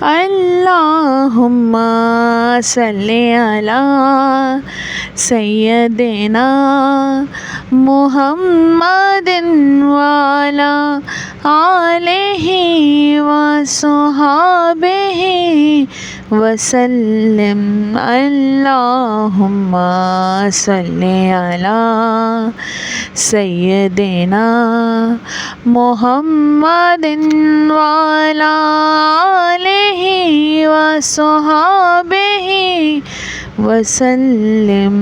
अल्लाहुम्मा सल्ली अला सय्यदिना मुहम्मदिन वाला आलिहि व सहाबिहि वसल्लम। अल्लाहुम्मा सल्ली अला सय्यदिना मुहम्मदिन वाला आलिहि व सहाबिहि वसल्लम।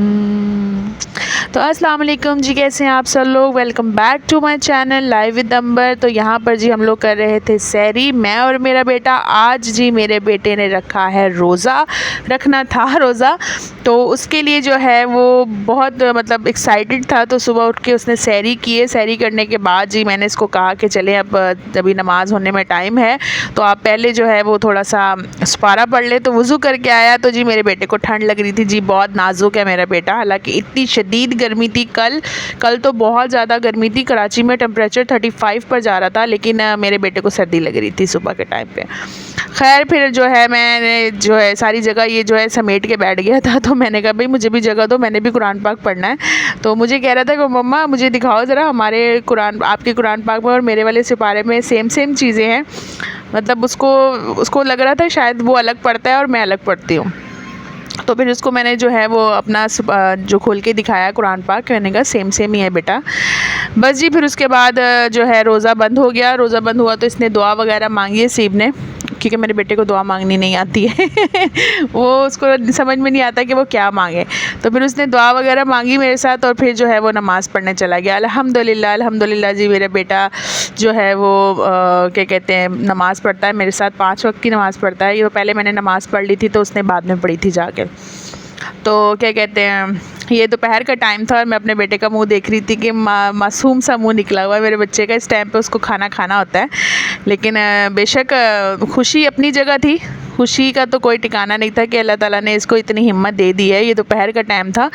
तो अस्सलाम वालेकुम जी, कैसे हैं आप सब लोग। Welcome back to my channel live with Amber. तो यहाँ पर जी हम लोग कर रहे थे सैरी, मैं और मेरा बेटा। आज जी मेरे बेटे ने रखा है रोज़ा, रखना था रोज़ा, तो उसके लिए जो है वो बहुत मतलब एक्साइटेड था। तो सुबह उठ के उसने सैरी किए। सैरी करने के बाद जी मैंने इसको कहा कि चलें, अब अभी नमाज़ होने में टाइम है तो आप पहले जो है वो थोड़ा सा सुपारा पढ़ ले। तो वज़ू करके आया तो जी मेरे बेटे को ठंड लग रही थी जी, बहुत नाजुक है मेरा बेटा। हालांकि इतनी शदीद गर्मी थी कल तो बहुत ज़्यादा गर्मी थी। कराची में टेम्परेचर 35 पर जा रहा था, लेकिन मेरे बेटे को सर्दी लग रही थी सुबह के टाइम पे। खैर फिर जो है मैंने जो है सारी जगह ये जो है समेट के बैठ गया था। तो मैंने कहा भाई मुझे भी जगह दो, मैंने भी कुरान पाक पढ़ना है। तो मुझे कह रहा था कि मम्मा मुझे दिखाओ ज़रा, हमारे कुरान आपके कुरान पाक में और मेरे वाले सिपारे में सेम चीज़ें हैं। मतलब उसको लग रहा था शायद वो अलग पढ़ता है और मैं अलग पढ़ती हूँ। तो फिर उसको मैंने जो है वो अपना जो खोल के दिखाया कुरान पाक, मैंने कहा सेम ही है बेटा। बस जी फिर उसके बाद जो है रोज़ा बंद हो गया। रोज़ा बंद हुआ तो इसने दुआ वगैरह मांगी है सीब ने, क्योंकि मेरे बेटे को दुआ मांगनी नहीं आती है वो उसको समझ में नहीं आता कि वो क्या मांगे। तो फिर उसने दुआ वगैरह मांगी मेरे साथ और फिर जो है वो नमाज़ पढ़ने चला गया। अल्हम्दुलिल्लाह जी मेरा बेटा जो है वो क्या कहते हैं नमाज़ पढ़ता है मेरे साथ, 5 वक्त की नमाज़ पढ़ता है। ये पहले मैंने नमाज़ पढ़ ली थी तो उसने बाद में पढ़ी थी जाके। तो क्या कहते हैं ये दोपहर का टाइम था और मैं अपने बेटे का मुंह देख रही थी कि मासूम सा मुंह निकला हुआ है मेरे बच्चे का। इस टाइम पे उसको खाना होता है, लेकिन बेशक खुशी अपनी जगह थी। खुशी का तो कोई ठिकाना नहीं था कि अल्लाह ताला ने इसको इतनी हिम्मत दे दी है। ये दोपहर का टाइम था,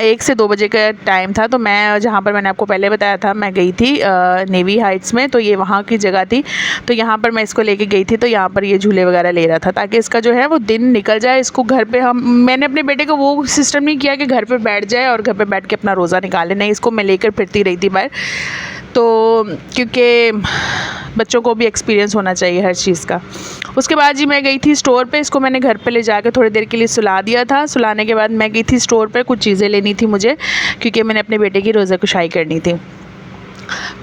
1 से 2 बजे का टाइम था। तो मैं जहाँ पर मैंने आपको पहले बताया था मैं गई थी नेवी हाइट्स में, तो ये वहाँ की जगह थी। तो यहाँ पर मैं इसको लेके गई थी, तो यहाँ पर ये झूले वगैरह ले रहा था ताकि इसका जो है वो दिन निकल जाए। इसको घर पे मैंने अपने बेटे को वो सिस्टम नहीं किया कि घर पर बैठ जाए और घर पर बैठ के अपना रोज़ा निकाले, नहीं, इसको मैं लेकर फिरती रही थी बाहर। तो क्योंकि बच्चों को भी एक्सपीरियंस होना चाहिए हर चीज़ का। उसके बाद जी मैं गई थी स्टोर पे, इसको मैंने घर पे ले जाकर थोड़ी देर के लिए सुला दिया था। सुलाने के बाद मैं गई थी स्टोर पे, कुछ चीज़ें लेनी थी मुझे, क्योंकि मैंने अपने बेटे की रोज़ा कुशाई करनी थी।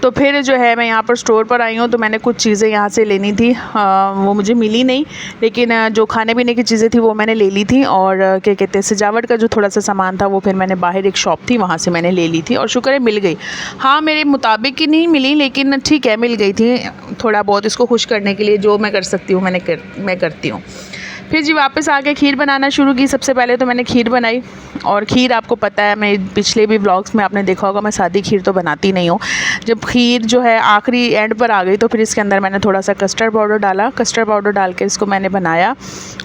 तो फिर जो है मैं यहाँ पर स्टोर पर आई हूँ, तो मैंने कुछ चीज़ें यहाँ से लेनी थी, वो मुझे मिली नहीं, लेकिन जो खाने पीने की चीज़ें थी वो मैंने ले ली थी। और क्या कहते हैं सजावट का जो थोड़ा सा सामान था वो फिर मैंने बाहर एक शॉप थी वहाँ से मैंने ले ली थी, और शुक्र है मिल गई। हाँ मेरे मुताबिक ही नहीं मिली, लेकिन ठीक है मिल गई थी। थोड़ा बहुत इसको खुश करने के लिए जो मैं कर सकती हूँ मैं करती हूँ। फिर जी वापस आके खीर बनाना शुरू की। सबसे पहले तो मैंने खीर बनाई, और खीर आपको पता है मैं पिछले भी व्लॉग्स में आपने देखा होगा मैं सादी खीर तो बनाती नहीं हूँ। जब खीर जो है आखिरी एंड पर आ गई तो फिर इसके अंदर मैंने थोड़ा सा कस्टर्ड पाउडर डाला। कस्टर्ड पाउडर डाल के इसको मैंने बनाया,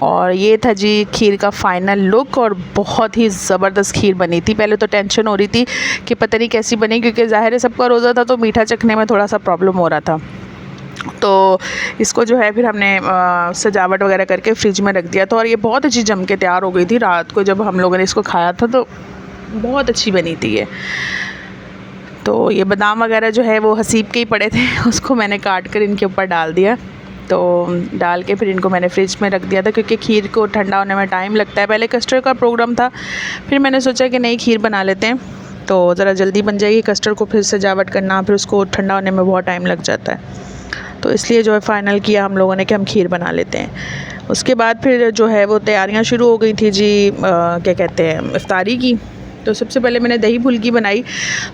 और ये था जी खीर का फ़ाइनल लुक। और बहुत ही ज़बरदस्त खीर बनी थी। पहले तो टेंशन हो रही थी कि पता नहीं कैसी बनी, क्योंकि ज़ाहिर है सबका रोज़ा था तो मीठा चखने में थोड़ा सा प्रॉब्लम हो रहा था। तो इसको जो है फिर हमने सजावट वगैरह करके फ्रिज में रख दिया था, और ये बहुत अच्छी जम के तैयार हो गई थी। रात को जब हम लोगों ने इसको खाया था तो बहुत अच्छी बनी थी ये। तो ये बादाम वगैरह जो है वो हसीब के ही पड़े थे, उसको मैंने काट कर इनके ऊपर डाल दिया। तो डाल के फिर इनको मैंने फ्रिज में रख दिया था, क्योंकि खीर को ठंडा होने में टाइम लगता है। पहले कस्टर्ड का प्रोग्राम था, फिर मैंने सोचा कि नहीं खीर बना लेते हैं तो ज़रा जल्दी बन जाएगी। कस्टर्ड को फिर सजावट करना, फिर उसको ठंडा होने में बहुत टाइम लग जाता है, तो इसलिए जो है फ़ाइनल किया हम लोगों ने कि हम खीर बना लेते हैं। उसके बाद फिर जो है वो तैयारियां शुरू हो गई थी जी क्या कहते हैं इफ्तारी की। तो सबसे पहले मैंने दही फुल्की बनाई।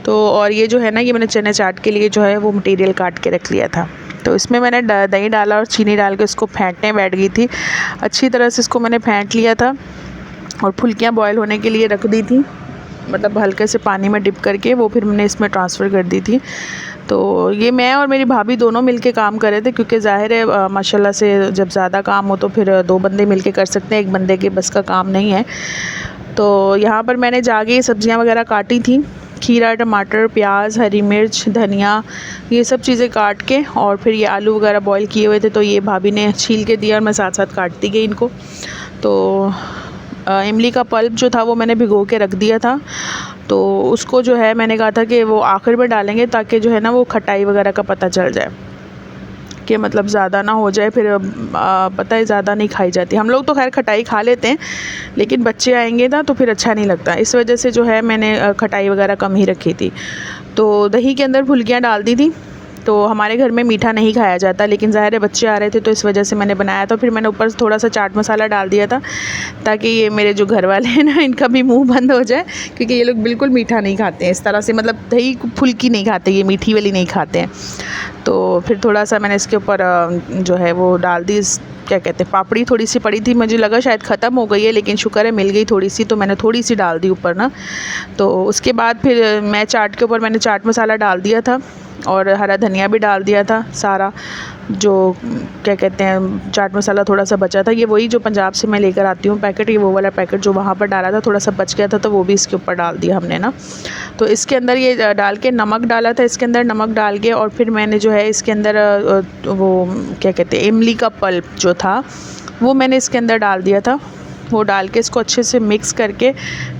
तो और ये जो है ना ये मैंने चने चाट के लिए जो है वो मटेरियल काट के रख लिया था। तो इसमें मैंने दही डाला और चीनी डाल के इसको फेंटने बैठ गई थी। अच्छी तरह से इसको मैंने फेंट लिया था, और फुल्कियाँ बॉयल होने के लिए रख दी थी, मतलब हल्के से पानी में डिप करके वो फिर मैंने इसमें ट्रांसफ़र कर दी थी। तो ये मैं और मेरी भाभी दोनों मिलके काम कर रहे थे, क्योंकि ज़ाहिर है माशाल्लाह से जब ज़्यादा काम हो तो फिर 2 बंदे मिलके कर सकते हैं, एक बंदे के बस का काम नहीं है। तो यहाँ पर मैंने जाके सब्जियाँ वगैरह काटी थी। खीरा, टमाटर, प्याज, हरी मिर्च, धनिया, ये सब चीज़ें काट के, और फिर ये आलू वगैरह बॉईल किए हुए थे तो ये भाभी ने छील के दिया और मैं साथ साथ काटती गई इनको। तो इमली का पल्प जो था वो मैंने भिगो के रख दिया था, तो उसको जो है मैंने कहा था कि वो आखिर में डालेंगे ताकि जो है ना वो खटाई वगैरह का पता चल जाए कि मतलब ज़्यादा ना हो जाए, फिर पता है ज़्यादा नहीं खाई जाती। हम लोग तो खैर खटाई खा लेते हैं, लेकिन बच्चे आएंगे ना तो फिर अच्छा नहीं लगता, इस वजह से जो है मैंने खटाई वगैरह कम ही रखी थी। तो दही के अंदर फुल्कियाँ डाल दी थी। तो हमारे घर में मीठा नहीं खाया जाता, लेकिन ज़ाहिर है बच्चे आ रहे थे तो इस वजह से मैंने बनाया था। फिर मैंने ऊपर से थोड़ा सा चाट मसाला डाल दिया था ताकि ये मेरे जो घर वाले हैं ना इनका भी मुंह बंद हो जाए, क्योंकि ये लोग बिल्कुल मीठा नहीं खाते हैं इस तरह से, मतलब दही फुल्की नहीं खाते, ये मीठी वाली नहीं खाते हैं। तो फिर थोड़ा सा मैंने इसके ऊपर जो है वो डाल दी, क्या कहते हैं, पापड़ी थोड़ी सी पड़ी थी, मुझे लगा शायद ख़त्म हो गई है, लेकिन शुक्र है मिल गई थोड़ी सी, तो मैंने थोड़ी सी डाल दी ऊपर ना। तो उसके बाद फिर मैं चाट के ऊपर मैंने चाट मसाला डाल दिया था और हरा धनिया भी डाल दिया था सारा, जो क्या कहते हैं चाट मसाला थोड़ा सा बचा था, ये वही जो पंजाब से मैं लेकर आती हूँ पैकेट, ये वो वाला पैकेट जो वहाँ पर डाला था, थोड़ा सा बच गया था तो वो भी इसके ऊपर डाल दिया हमने ना। तो इसके अंदर ये डाल के नमक डाला था, इसके अंदर नमक डाल के, और फिर मैंने जो है इसके अंदर वो क्या कहते हैं इमली का पल्प जो था वो मैंने इसके अंदर डाल दिया था। वो डाल के इसको अच्छे से मिक्स करके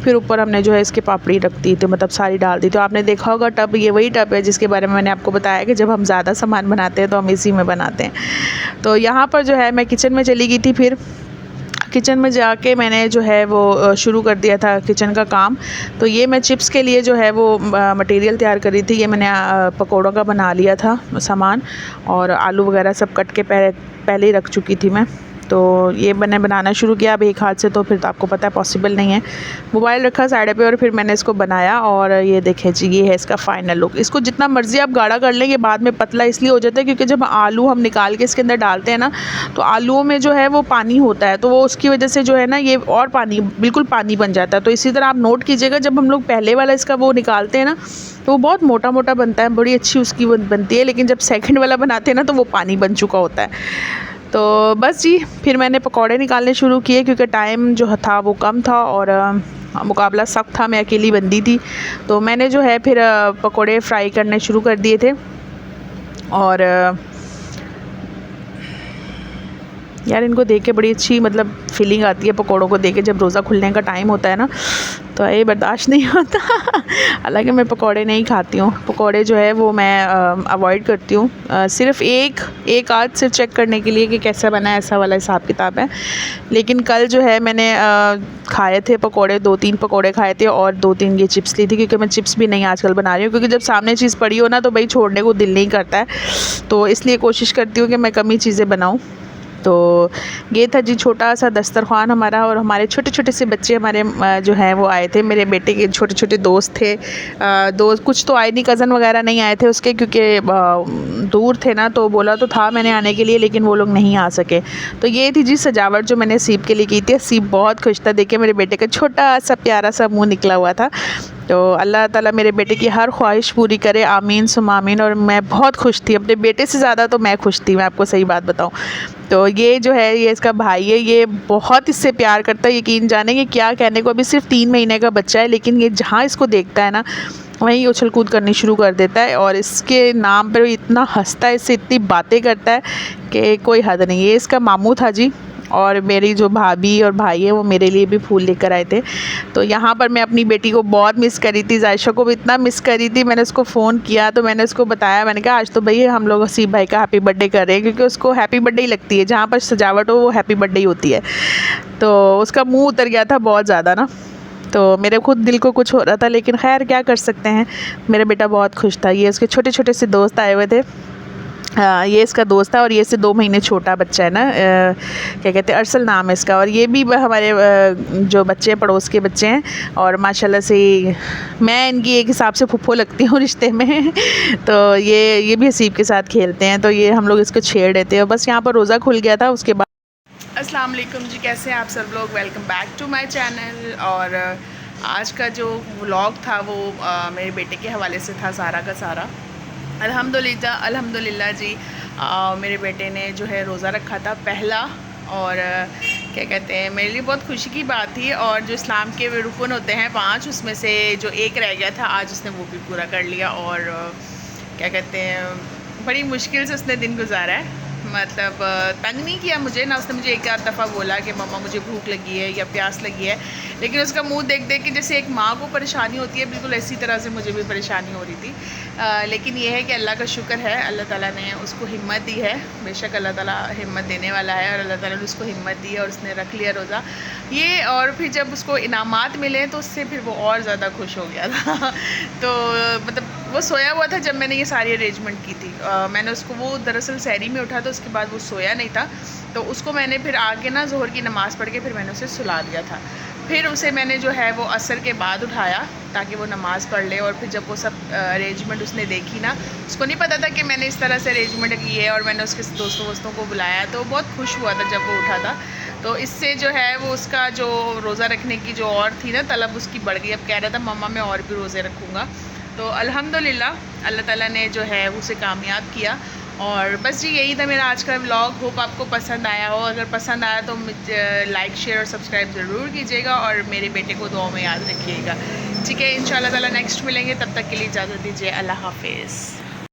फिर ऊपर हमने जो है इसकी पापड़ी रख दी थी, मतलब सारी डाल दी। तो आपने देखा होगा टब, ये वही टब है जिसके बारे में मैंने आपको बताया कि जब हम ज़्यादा सामान बनाते हैं तो हम इसी में बनाते हैं। तो यहाँ पर जो है मैं किचन में चली गई थी, फिर किचन में जाके मैंने जो है वो शुरू कर दिया था किचन का काम। तो ये मैं चिप्स के लिए जो है वो मटेरियल तैयार कर रही थी, ये मैंने पकौड़ों का बना लिया था सामान, और आलू वगैरह सब कट के पहले ही रख चुकी थी मैं। तो ये मैंने बनाना शुरू किया अब एक हाथ से, तो फिर तो आपको पता है पॉसिबल नहीं है। मोबाइल रखा साइड पे और फिर मैंने इसको बनाया, और ये देखें जी, ये है इसका फ़ाइनल लुक। इसको जितना मर्ज़ी आप गाढ़ा कर लें, ये बाद में पतला इसलिए हो जाता है क्योंकि जब आलू हम निकाल के इसके अंदर डालते हैं ना, तो आलूओं में जो है वो पानी होता है, तो वो उसकी वजह से जो है ना ये और पानी, बिल्कुल पानी बन जाता है। तो इसी तरह आप नोट कीजिएगा, जब हम लोग पहले वाला इसका वो निकालते हैं ना तो वो बहुत मोटा मोटा बनता है, बड़ी अच्छी उसकी बनती है, लेकिन जब सेकंड वाला बनाते हैं ना तो वो पानी बन चुका होता है। तो बस जी, फिर मैंने पकौड़े निकालने शुरू किए क्योंकि टाइम जो था वो कम था और मुकाबला सख्त था, मैं अकेली बंदी थी। तो मैंने जो है फिर पकौड़े फ्राई करने शुरू कर दिए थे। और यार इनको देख के बड़ी अच्छी मतलब फीलिंग आती है पकौड़ों को देख के, जब रोज़ा खुलने का टाइम होता है ना तो ये बर्दाश्त नहीं होता। हालांकि मैं पकौड़े नहीं खाती हूँ, पकौड़े जो है वो मैं अवॉइड करती हूँ, सिर्फ़ एक आध सिर्फ चेक करने के लिए कि कैसा बना है, ऐसा वाला हिसाब किताब है। लेकिन कल जो है मैंने खाए थे पकौड़े, 2-3 पकौड़े खाए थे और 2-3 ये चिप्स ली थी, क्योंकि मैं चिप्स भी नहीं आजकल बना रही हूँ, क्योंकि जब सामने चीज़ पड़ी हो ना तो भाई छोड़ने को दिल नहीं करता है, तो इसलिए कोशिश करती हूँ कि मैं कम ही चीज़ें बनाऊँ। तो ये था जी छोटा सा दस्तरखान हमारा, और हमारे छोटे छोटे से बच्चे हमारे जो हैं वो आए थे, मेरे बेटे के छोटे छोटे दोस्त थे, दोस्त कुछ तो आए नहीं, कज़न वगैरह नहीं आए थे उसके, क्योंकि दूर थे ना, तो बोला तो था मैंने आने के लिए, लेकिन वो लोग नहीं आ सके। तो ये थी जी सजावट जो मैंने सीप के लिए की थी। सीप बहुत खुश था, देखिए मेरे बेटे का छोटा सा प्यारा सा मुँह निकला हुआ था। तो अल्लाह ताला मेरे बेटे की हर ख्वाहिश पूरी करे, आमीन सुम आमीन। और मैं बहुत खुश थी, अपने बेटे से ज़्यादा तो मैं खुश थी, मैं आपको सही बात बताऊं। तो ये जो है ये इसका भाई है, ये बहुत इससे प्यार करता है, यकीन जाने कि क्या कहने को, अभी सिर्फ 3 महीने का बच्चा है, लेकिन ये जहाँ इसको देखता है ना वहीं उछल कूद करनी शुरू कर देता है, और इसके नाम पर इतना हंसता है, इससे इतनी बातें करता है कि कोई हद नहीं। ये इसका मामू था जी, और मेरी जो भाभी और भाई है वो मेरे लिए भी फूल लेकर आए थे। तो यहाँ पर मैं अपनी बेटी को बहुत मिस करी थी, जायशा को भी इतना मिस करी थी। मैंने उसको फ़ोन किया तो मैंने उसको बताया, मैंने कहा आज तो भई हम लोग हसीब भाई का हैप्पी बर्थडे कर रहे हैं, क्योंकि उसको हैप्पी बर्थडे ही लगती है, जहाँ पर सजावट हो वो हैप्पी बर्थडे ही होती है। तो उसका मुँह उतर गया था बहुत ज़्यादा ना, तो मेरे खुद दिल को कुछ हो रहा था, लेकिन खैर क्या कर सकते हैं, मेरा बेटा बहुत खुश था। ये उसके छोटे छोटे से दोस्त आए हुए थे, ये इसका दोस्त है, और ये से 2 महीने छोटा बच्चा है ना, क्या कहते हैं, अरसल नाम है इसका। और ये भी हमारे जो बच्चे पड़ोस के बच्चे हैं, और माशाल्लाह से मैं इनकी एक हिसाब से फुफ्फो लगती हूँ रिश्ते में। तो ये भी हसीब के साथ खेलते हैं, तो ये हम लोग इसको छेड़ देते हैं। बस यहाँ पर रोज़ा खुल गया था उसके बाद। अस्सलाम वालेकुम जी, कैसे हैं आप सब लोग, welcome back to my channel. और आज का जो व्लॉग था वो मेरे बेटे के हवाले से था, सारा का सारा। अल्हम्दुलिल्लाह जी, मेरे बेटे ने जो है रोज़ा रखा था पहला, और क्या कहते हैं, मेरे लिए बहुत खुशी की बात थी। और जो इस्लाम के रुकन होते हैं 5, उसमें से जो एक रह गया था, आज उसने वो भी पूरा कर लिया। और क्या कहते हैं, बड़ी मुश्किल से उसने दिन गुजारा है। मतलब तंग नहीं किया मुझे ना, उसने मुझे एक आध दफ़ा बोला कि मम्मा मुझे भूख लगी है या प्यास लगी है, लेकिन उसका मुंह देख देख के जैसे एक माँ को परेशानी होती है, बिल्कुल इसी तरह से मुझे भी परेशानी हो रही थी। लेकिन ये है कि अल्लाह का शुक्र है, अल्लाह ताला ने उसको हिम्मत दी है। बेशक अल्लाह ताला हिम्मत देने वाला है, और अल्लाह ताला ने उसको हिम्मत दी है और उसने रख लिया रोज़ा ये। और फिर जब उसको इनामात मिले तो उससे फिर वो और ज़्यादा खुश हो गया था। तो मतलब वो सोया हुआ था जब मैंने ये सारी अरेंजमेंट की थी। मैंने उसको, वो दरअसल सहरी में उठा, तो उसके बाद वो सोया नहीं था, तो उसको मैंने फिर आके ना ज़ोहर की नमाज़ पढ़ के फिर मैंने उसे सुला दिया था। फिर उसे मैंने जो है वो असर के बाद उठाया ताकि वो नमाज़ पढ़ ले। और फिर जब वो सब अरेंजमेंट उसने देखी ना, उसको नहीं पता था कि मैंने इस तरह से अरेंजमेंट की है, और मैंने उसके दोस्तों को बुलाया, तो बहुत खुश हुआ था जब वो उठा था। तो इससे जो है वो उसका जो रोज़ा रखने की जो और थी ना तलब, उसकी बढ़ गई। अब कह रहा था मम्मा मैं और भी रोज़े रखूँगा। तो अल्हम्दुलिल्लाह अल्लाह ताला ने जो है उसे कामयाब किया। और बस जी यही था मेरा आज का व्लॉग। होप आपको पसंद आया हो। अगर पसंद आया तो लाइक शेयर और सब्सक्राइब ज़रूर कीजिएगा, और मेरे बेटे को दुआ में याद रखिएगा। ठीक है, इंशाल्लाह ताला नेक्स्ट मिलेंगे, तब तक के लिए इजाज़त दीजिए। अल्लाह हाफिज़।